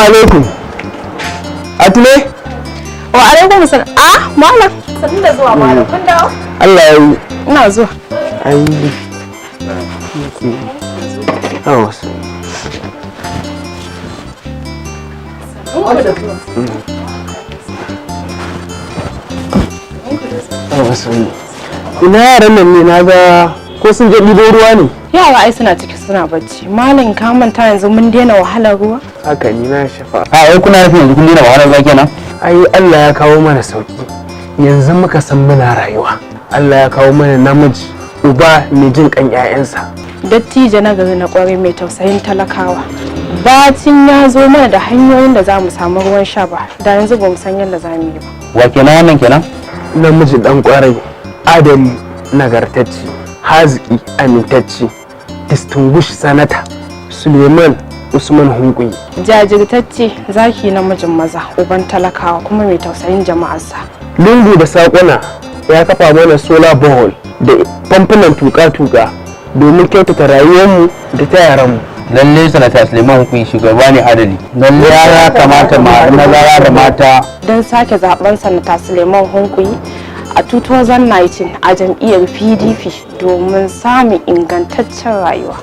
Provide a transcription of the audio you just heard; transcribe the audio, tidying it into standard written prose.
alaikum. Atule? Wa alaikum salam. Ah, malam. Sanin da zuwa malam. Kun dawo? Allah ya yi. Ina zuwa. Ai. Awas. Ina yaran nan ne na ga ko sun je ɗibo ruwa ne? Yara ai suna ciki suna bacci. Malam ka manta yanzu mun daina wahalar ruwa? Haka ni na shafa. Ai kuna nufin yanzu kun daina wahalar ruwa kenan? Ai Allah ya kawo mana sauki. Yanzu muka san muna rayuwa. Allah ya kawo mana namiji uba mai jin kan ƴaƴansa. Dattijo na gari na kwarai mai tausayin talakawa. Bacin ya zo mana da hanyoyin da za mu samu ruwan sha ba, da yanzu ba mu san yadda za mu yi ba. Wa kenan wannan kenan? Namiji dan kwarai, adali, nagartacce, haziki, amintacce, distinguished sanata Suleiman Usman Hunkuyi. Jajirtacce, zaki namijin maza, uban talakawa kuma mai tausayin jama'arsa. Lungu da sakuna ya kafa mana solar borehole da famfunan tuka-tuka domin kyautata rayuwarmu da ta yaranmu. Lalle sanata Suleiman Hunkuyi shugaba ne adali. Lalle ya kamata maza da mata Don sake zaben sanata Suleiman Hunkuyi a 2019 a jam'iyyar PDP domin samun ingantaccen rayuwa.